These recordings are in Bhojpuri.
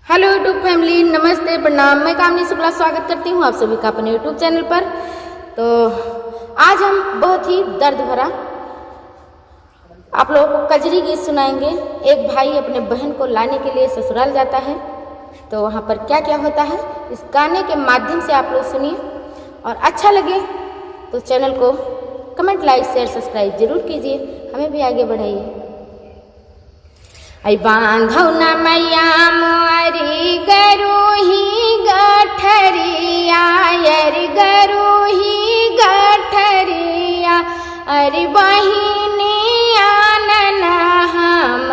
हेलो यूट्यूब फैमिली, नमस्ते, प्रणाम। मैं कामनी शुक्ला स्वागत करती हूँ आप सभी का अपने यूट्यूब चैनल पर। तो आज हम बहुत ही दर्द भरा आप लोगों को कजरी गीत सुनाएंगे। एक भाई अपने बहन को लाने के लिए ससुराल जाता है, तो वहाँ पर क्या क्या होता है इस गाने के माध्यम से आप लोग सुनिए, और अच्छा लगे तो चैनल को कमेंट, लाइक, शेयर, सब्सक्राइब जरूर कीजिए, हमें भी आगे बढ़ाइए। आई बांधौ न मैया मोरी गरुही गठरिया, अरे गरुही गठरिया, अरे बहिनी आनन हम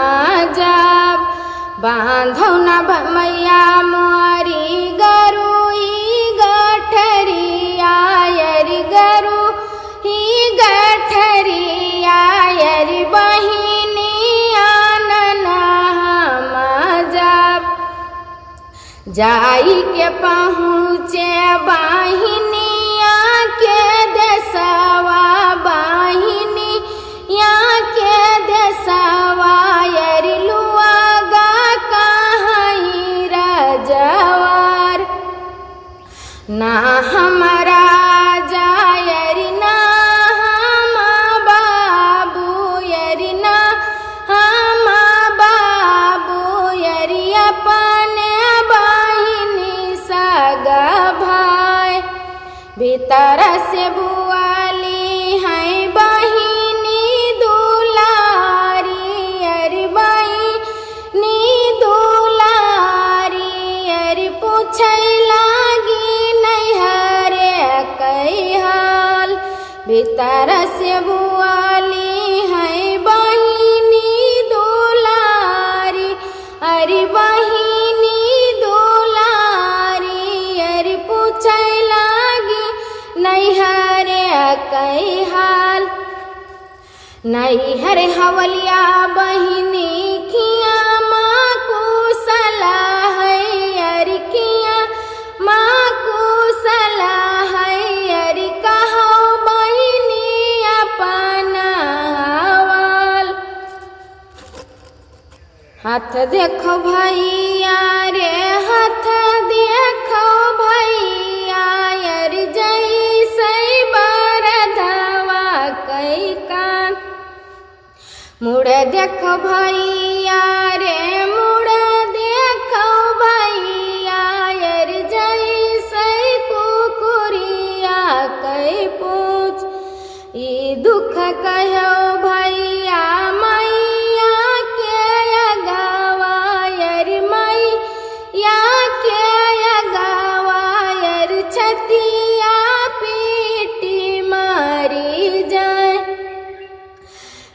जब। बांधौ न मैया मोरी गरुही गठरिया, अरे गरुही गठरिया, अरे बहिनी जाई के पहुँचे बहिनिया के देसवा, बहिनिया के देसवा, अरे लुआगा कहीं रजवार ना हमारा जायरी, ना हम बाबू यरी, ना हम बाबू यरी अपने भाई भीतर से बुआली है बहिनी दुलारी, अरे बहिनी दुलारी, अरे पूछे लागी नैहरे कई हाल। भीतर से बुआली है बहिनी दुलारी, अरे बहिनी कई हाल। नैहर हवलिया बहिनी किया माँ कुशला है, अरे किया माँ कुशला है, अरे कहो बहिनी अपना हवाल। हाथ देखो भैया रे, हाथ देखो भैया, अरे जैसे बरधवा कई कान। मुड़ देखो भैया रे, मुड़ देखो भैया, अरे जैसे कुकुरिया कई पूछ। ई दुख कहो भैया मैया के अगवा, अरे मैया के अगवा, अरे छतिया पीटी मारी जाए।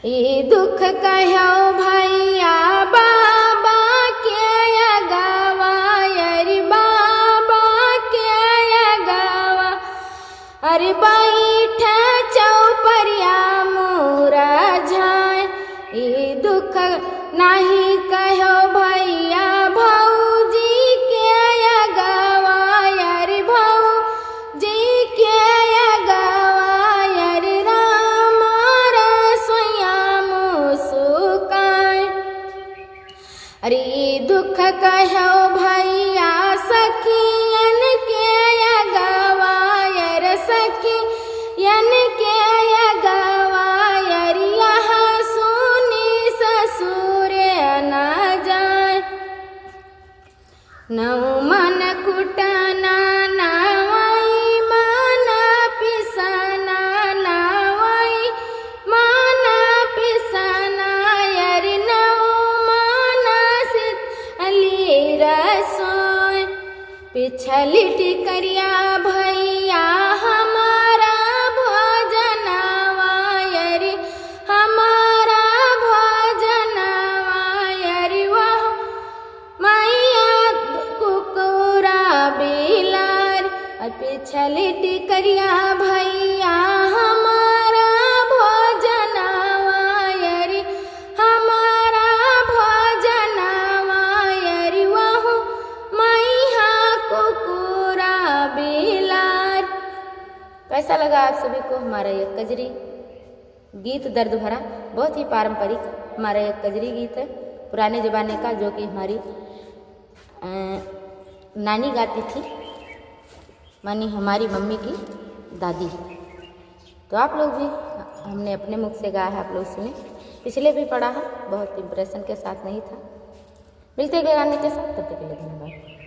ई दुख कहो भैया बाबा के अगवा, अरे बाबा के अगवा, अरे बैठ चौपरिया मोरा झाए। ई दुख नहीं कहो भैया भौजी के अगवा, अरे भौजी के अगवा, अरे राम रसोइया मुस्काए। अरे दुख कहो भैया सखियन के अगवा, अरे सखियन के अगवा, अरे यहाँ सुनी ससुर न जाए। नौ मन कुटना नावई मन पिसना, नावई मन पिसना, अरे नौ मन शीतली रसोई। पिछली टिकरिया भैया हमारा भोजनवा, अरे हमारा भोजनवा, अरे वह मैया कुकुरा बिलार। पिछली टिकरिया भैया हमारा भोजनवा, अरे हमारा भोजनवा, अरे वह मैया कुकुरा बिलार। कैसा लगा आप सभी को हमारा यह कजरी गीत दर्द भरा? बहुत ही पारंपरिक हमारा यह कजरी गीत है, पुराने ज़माने का, जो कि हमारी नानी गाती थी, मानी हमारी मम्मी की दादी। तो आप लोग भी, हमने अपने मुख से गाया है, आप लोग सुने, पिछले भी पढ़ा है, बहुत इम्प्रेशन के साथ नहीं था। मिलते अगले गाने के साथ, तब तक के लिए धन्यवाद।